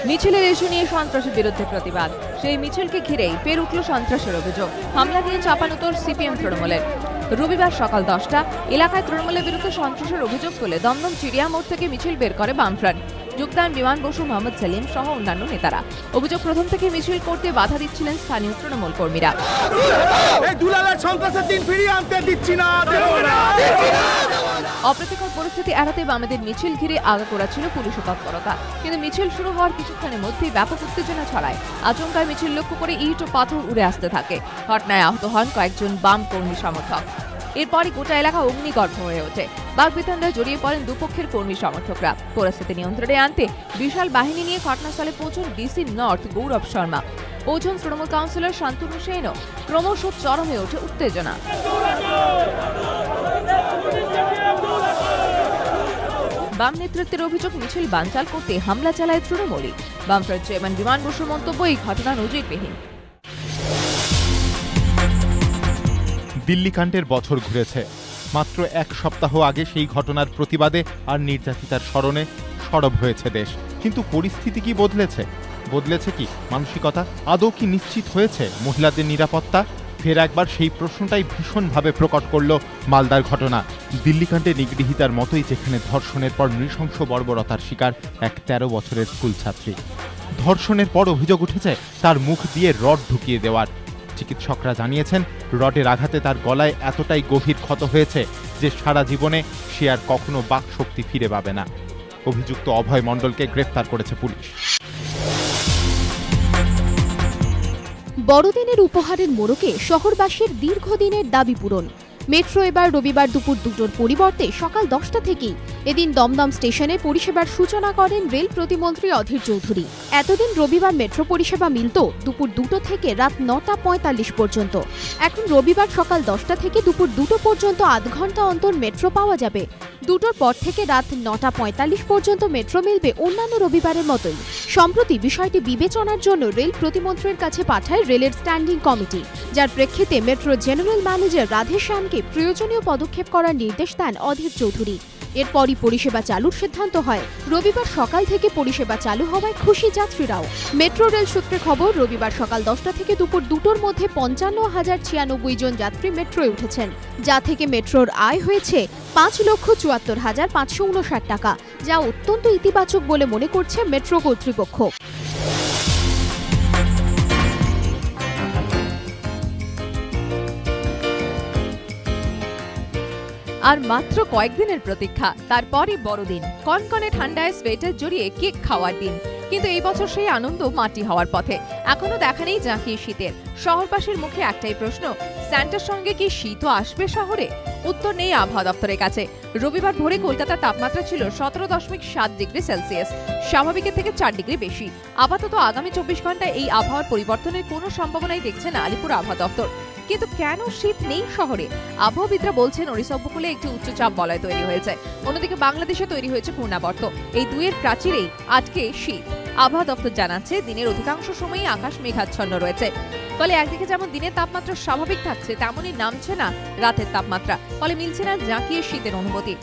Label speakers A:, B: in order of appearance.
A: মিছিলের ইস্যু নিয়ে সন্ত্রাসের বিরুদ্ধে প্রতিবাদ। সেই মিছিলকে ঘিরেই ফের উঠল সন্ত্রাসের অভিযোগ। হামলা নিয়ে চাপানোতর সিপিএম তৃণমূলের। রবিবার সকাল 10টা এলাকায় তৃণমূলের বিরুদ্ধে সন্ত্রাসের অভিযোগ তুলে দমদম চিড়িয়া মোড় থেকে মিছিল বের করে বামফ্রন্ট। যোগদান বিমান বসু, মোহাম্মদ সেলিম সহ অন্যান্য নেতারা। অভিযোগ, প্রথম থেকে মিছিল করতে বাধা দিচ্ছিলেন স্থানীয় তৃণমূল কর্মীরা। অপ্রীতিকর পরিস্থিতি এড়াতে বামেদের মিছিল ঘিরে আগাগোড়া ছিল পুলিশের তৎপরতা, কিন্তু মিছিল শুরু হওয়ার কিছুক্ষণের মধ্যেই ব্যাপক উত্তেজনা ছড়ায়। আচমকায় মিছিল লক্ষ্য করে ইট ও পাথর উড়ে আসতে থাকে। ঘটনায় আহত হন কয়েকজন বাম কর্মী সমর্থক। এরপরই গোটা এলাকা অগ্নিগর্ভ হয়ে ওঠে। বাগবিতণ্ডায় জড়িয়ে পড়েন দুপক্ষের কর্মী সমর্থকরা। পরিস্থিতি নিয়ন্ত্রণে আনতে বিশাল বাহিনী নিয়ে ঘটনাস্থলে পৌঁছন ডিসি নর্থ গৌরব শর্মা। পৌঁছন তৃণমূল কাউন্সিলর শান্তনু সেনও। ক্রমশ চরমে ওঠে উত্তেজনা। বাম নেতৃত্বের অভিযোগ, মিছিল বানচাল করতে হামলা চালায় তৃণমূলই। বামফ্রন্ট চেয়ারম্যান বিমান বসুর মন্তব্য, এই ঘটনা নজিরবিহীন।
B: দিল্লি কাণ্ডের বছর ঘুরেছে। মাত্র এক সপ্তাহ আগে সেই ঘটনার প্রতিবাদে আর নির্যাতিতার স্মরণে সরব হয়েছে দেশ। কিন্তু পরিস্থিতি কি বদলেছে? বদলেছে কি মানসিকতা? আদৌ কি নিশ্চিত হয়েছে মহিলাদের নিরাপত্তা? ফের একবার সেই প্রশ্নটাই ভীষণভাবে প্রকট করল মালদার ঘটনা। দিল্লি কাণ্ডে নিগৃহীতার মতোই, যেখানে ধর্ষণের পর নৃশংস বর্বরতার শিকার এক 13 বছরের স্কুল ছাত্রী। ধর্ষণের পর অভিযোগ উঠেছে তার মুখ দিয়ে রড ঢুকিয়ে দেওয়ার। চিকিৎসকরা জানিয়েছেন, রডের আঘাতে তার গলায় এতটাই গভীর ক্ষত হয়েছে যে সারা জীবনে সে আর কখনো বাক শক্তি ফিরে পাবে না। অভিযুক্ত অভয় মণ্ডলকে গ্রেফতার করেছে পুলিশ।
C: বড়দিনের উপহারের মোড়কে শহরবাসীর দীর্ঘদিনের দাবি পূরণ। মেট্রো এবার রবিবার দুপুর 2টোর পরিবর্তে সকাল 10টা থেকেই এদিন দমদম স্টেশনে পরিষেবার সূচনা করেন রেল প্রতিমন্ত্রী অধীর চৌধুরী। এতদিন রবিবার মেট্রো পরিষেবা মিলত দুপুর 2টো থেকে রাত 9টা 45 পর্যন্ত। এখন রবিবার সকাল 10টা থেকে দুপুর 2টো পর্যন্ত আধ ঘন্টা অন্তর মেট্রো পাওয়া যাবে। 2টোর পর থেকে রাত 9টা 45 পর্যন্ত মেট্রো মিলবে অন্যান্য রবিবারের মতোই। সম্প্রতি বিষয়টি বিবেচনার জন্য রেল প্রতিমন্ত্রীর কাছে পাঠায় রেলের স্ট্যান্ডিং কমিটি, যার প্রেক্ষিতে মেট্রো জেনারেল ম্যানেজার রাধে শ্যামকে প্রয়োজনীয় পদক্ষেপ করার নির্দেশ দেন অধীর চৌধুরী। এরপরই পরিষেবা চালুর সিদ্ধান্ত হয়। রবিবার সকাল থেকে পরিষেবা চালু হওয়ায় খুশি যাত্রীরাও। মেট্রো রেল সূত্রে খবর, রবিবার সকাল 10টা থেকে দুপুর 2টোর মধ্যে 55,096 জন যাত্রী মেট্রোয় উঠেছেন, যা থেকে মেট্রোর আয় হয়েছে 5,74,559 টাকা, যা অত্যন্ত ইতিবাচক বলে মনে করছে মেট্রো কর্তৃপক্ষ।
A: আর মাত্র কয়েকদিনের প্রতীক্ষা, তারপরই বড়দিন। কনকনে ঠান্ডায় সোয়েটার জড়িয়ে কেক খাওয়ার দিন। কিন্তু এই বছর সেই আনন্দ মাটি হওয়ার পথে। এখনো দেখা নেই জাঁকিয়ে শীতের। শহরবাসীর মুখে একটাই প্রশ্ন, স্যান্টার সঙ্গে কি শীতও আসবে শহরে? উত্তর নেই আবহাওয়া দপ্তরের কাছে। রবিবার ভোরে কলকাতার তাপমাত্রা ছিল 17.7 ডিগ্রি সেলসিয়াস, স্বাভাবিকের থেকে 4 ডিগ্রি বেশি। আপাতত আগামী 24 ঘন্টায় এই আবহাওয়ার পরিবর্তনের কোনো সম্ভাবনাই দেখছে না আলিপুর আবহাওয়া দপ্তর। কিন্তু কেন শীত নেই শহরে? আবহাওয়াবিদরা বলছেন, ওড়িশা উপকূলে একটি উচ্চচাপ বলয় তৈরি হয়েছে। অন্যদিকে বাংলাদেশে তৈরি হয়েছে ঘূর্ণাবর্ত। এই দুইয়ের প্রাচীরেই আটকে শীত। আবহাওয়া দপ্তর জানাচ্ছে, দিনের অধিকাংশ সময়ই আকাশ মেঘাচ্ছন্ন রয়েছে। ফলে একদিকে যেমন দিনের তাপমাত্রা স্বাভাবিক থাকছে, তেমনই নামছে না রাতের তাপমাত্রা। ফলে মিলছে না জাঁকিয়ে শীতের অনুভূতি।